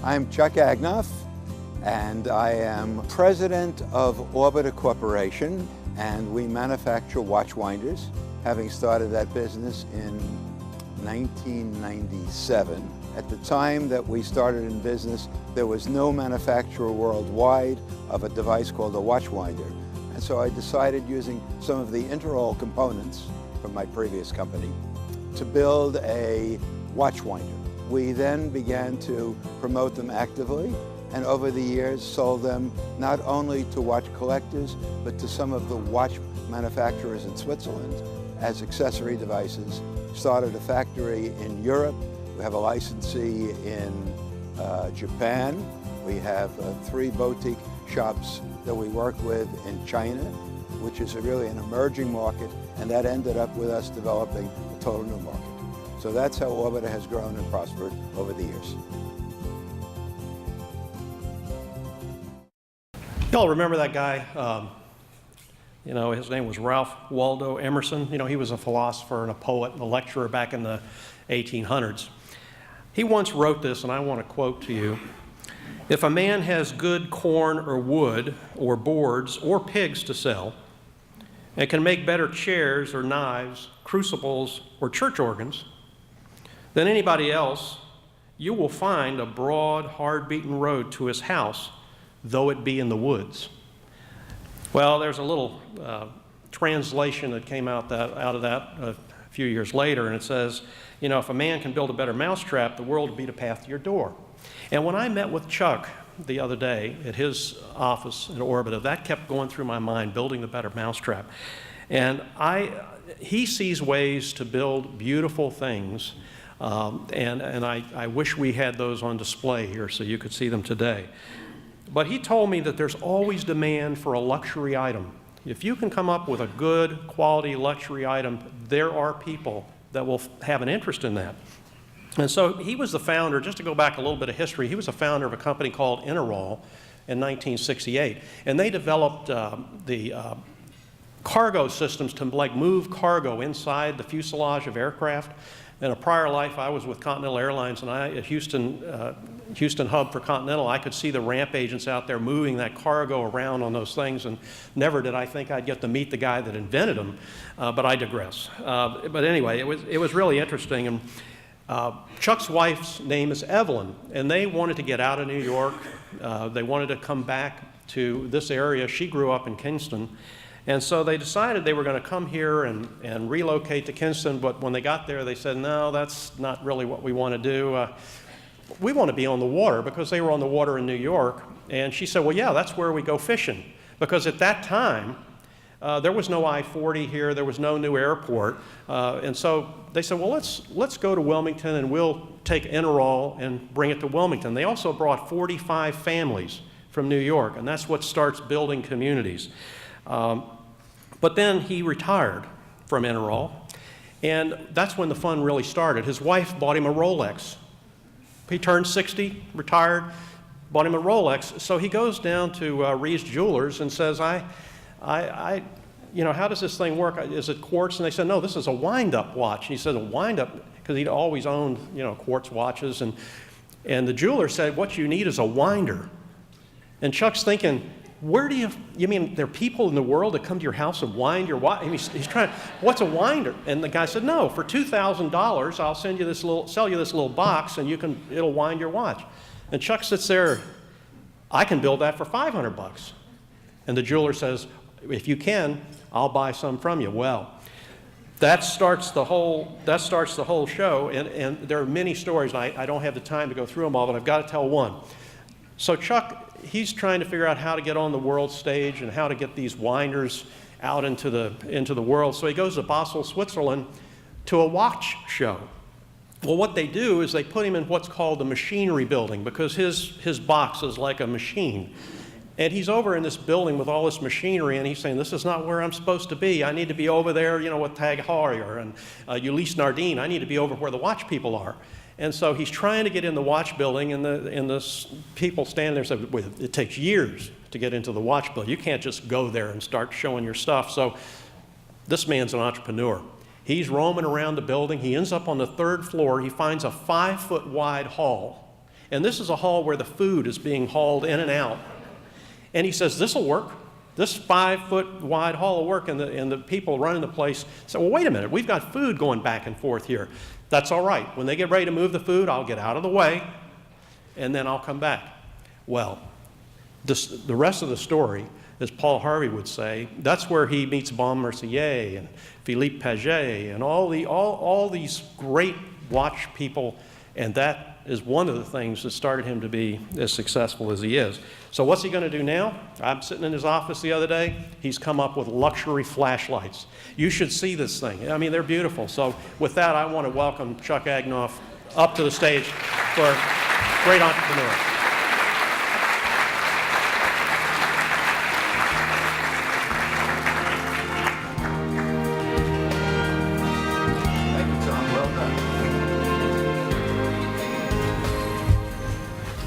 I'm Chuck Agnoff, and I am president of Orbita Corporation, and we manufacture watch winders, having started that business in 1997. At the time that we started in business, there was no manufacturer worldwide of a device called a watch winder. And so I decided, using some of the Interroll components from my previous company, to build a watch winder. We then began to promote them actively, and over the years sold them not only to watch collectors, but to some of the watch manufacturers in Switzerland as accessory devices. Started a factory in Europe. We have a licensee in Japan. We have 3 boutique shops that we work with in China, which is really an emerging market, and that ended up with us developing a total new market. So that's how Orbita has grown and prospered over the years. Y'all remember that guy? His name was Ralph Waldo Emerson. He was a philosopher and a poet and a lecturer back in the 1800s. He once wrote this, and I want to quote to you. If a man has good corn or wood or boards or pigs to sell, and can make better chairs or knives, crucibles or church organs than anybody else, you will find a broad, hard-beaten road to his house, though it be in the woods. Well, there's a little translation that came out of that a few years later, and it says, if a man can build a better mousetrap, the world will be the path to your door. And when I met with Chuck the other day at his office at Orbita, that kept going through my mind, building the better mousetrap. And he sees ways to build beautiful things, and I wish we had those on display here so you could see them today. But he told me that there's always demand for a luxury item. If you can come up with a good quality luxury item, there are people that will have an interest in that. And so he was the founder, just to go back a little bit of history, he was the founder of a company called Interroll in 1968. And they developed the cargo systems to move cargo inside the fuselage of aircraft. In a prior life, I was with Continental Airlines, and at Houston hub for Continental, I could see the ramp agents out there moving that cargo around on those things, and never did I think I'd get to meet the guy that invented them, but I digress. But anyway, it was really interesting. And Chuck's wife's name is Evelyn, and they wanted to get out of New York. They wanted to come back to this area. She grew up in Kingston. And so they decided they were going to come here and relocate to Kingston, but when they got there, they said, no, that's not really what we want to do. We want to be on the water, because they were on the water in New York. And she said, well, yeah, that's where we go fishing. Because at that time, there was no I-40 here, there was no new airport. And so they said, well, let's go to Wilmington, and we'll take Interroll and bring it to Wilmington. They also brought 45 families from New York, and that's what starts building communities. But then he retired from Interroll, and that's when the fun really started. His wife bought him a Rolex. He turned 60, retired, bought him a Rolex. So he goes down to Reed's Jewelers and says, how does this thing work? Is it quartz? And they said, no, this is a wind-up watch. And he said, a wind-up, because he'd always owned, quartz watches. And the jeweler said, what you need is a winder. And Chuck's thinking, you mean there are people in the world that come to your house and wind your watch? And he's trying, what's a winder? And the guy said, no, for $2,000, I'll sell you this little box, and it'll wind your watch. And Chuck sits there, I can build that for $500. And the jeweler says, if you can, I'll buy some from you. Well, that starts the whole show, and there are many stories, and I don't have the time to go through them all, but I've got to tell one. So Chuck, he's trying to figure out how to get on the world stage and how to get these winders out into the world. So he goes to Basel, Switzerland, to a watch show. Well, what they do is they put him in what's called the machinery building, because his box is like a machine. And he's over in this building with all this machinery, and he's saying, this is not where I'm supposed to be. I need to be over there, with Tag Heuer and Ulysse Nardin. I need to be over where the watch people are. And so he's trying to get in the watch building, and the people standing there say, well, it takes years to get into the watch building. You can't just go there and start showing your stuff. So this man's an entrepreneur. He's roaming around the building. He ends up on the 3rd floor. He finds a 5-foot wide hall. And this is a hall where the food is being hauled in and out. And he says, this will work. This 5-foot wide hall will work. And the people running the place say, well, wait a minute, we've got food going back and forth here. That's all right. When they get ready to move the food, I'll get out of the way, and then I'll come back. Well, the rest of the story, as Paul Harvey would say, that's where he meets Bon Mercier and Philippe Paget and all these great watch people, and that is one of the things that started him to be as successful as he is. So what's he going to do now? I'm sitting in his office the other day. He's come up with luxury flashlights. You should see this thing. I mean, they're beautiful. So with that, I want to welcome Chuck Agnoff up to the stage for a great entrepreneur.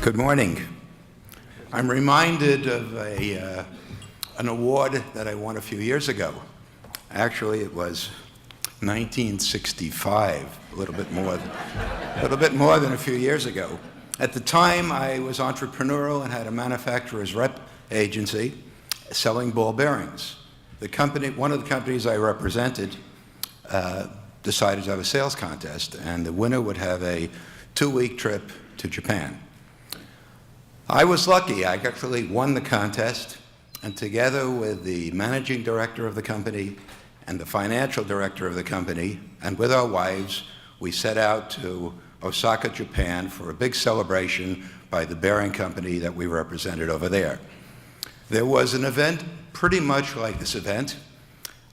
Good morning. I'm reminded of an award that I won a few years ago. Actually, it was 1965, a little bit more than a few years ago. At the time, I was entrepreneurial and had a manufacturer's rep agency selling ball bearings. One of the companies I represented decided to have a sales contest, and the winner would have a 2-week trip to Japan. I was lucky. I actually won the contest, and together with the managing director of the company and the financial director of the company, and with our wives, we set out to Osaka, Japan for a big celebration by the bearing company that we represented over there. There was an event pretty much like this event.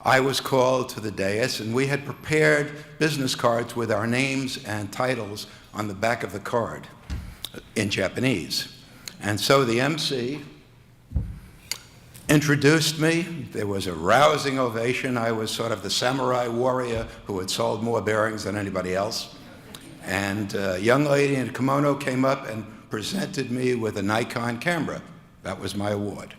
I was called to the dais, and we had prepared business cards with our names and titles on the back of the card in Japanese. And so the MC introduced me. There was a rousing ovation. I was sort of the samurai warrior who had sold more bearings than anybody else. And a young lady in a kimono came up and presented me with a Nikon camera. That was my award.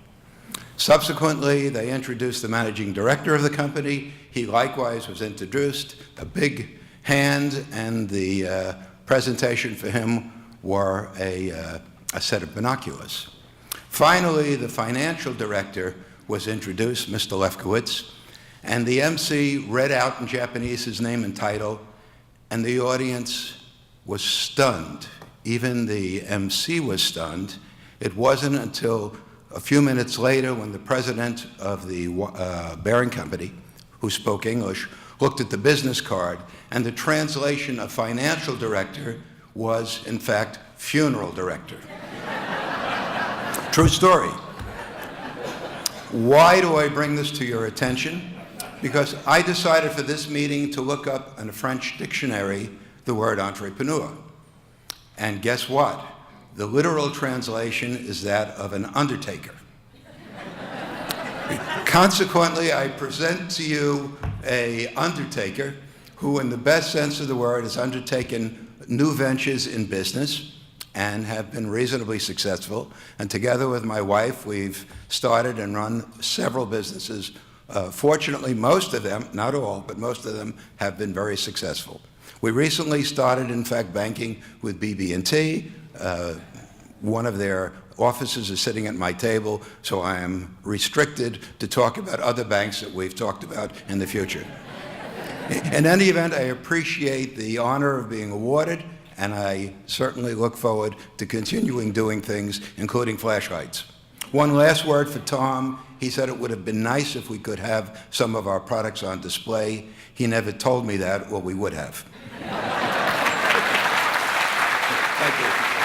Subsequently, they introduced the managing director of the company. He likewise was introduced, a big hand, and the presentation for him were a set of binoculars. Finally, the financial director was introduced, Mr. Lefkowitz, and the MC read out in Japanese his name and title, and the audience was stunned. Even the MC was stunned. It wasn't until a few minutes later when the president of the bearing company, who spoke English, looked at the business card, and the translation of financial director was, in fact, funeral director. True story. Why do I bring this to your attention? Because I decided for this meeting to look up in a French dictionary the word entrepreneur. And guess what? The literal translation is that of an undertaker. Consequently, I present to you an undertaker who, in the best sense of the word, has undertaken new ventures in business and have been reasonably successful. And together with my wife, we've started and run several businesses. Fortunately, most of them, not all, but most of them have been very successful. We recently started, in fact, banking with BB&T. One of their offices is sitting at my table, so I am restricted to talk about other banks that we've talked about in the future. In any event, I appreciate the honor of being awarded, and I certainly look forward to continuing doing things, including flashlights. One last word for Tom. He said it would have been nice if we could have some of our products on display. He never told me that, or we would have. Thank you.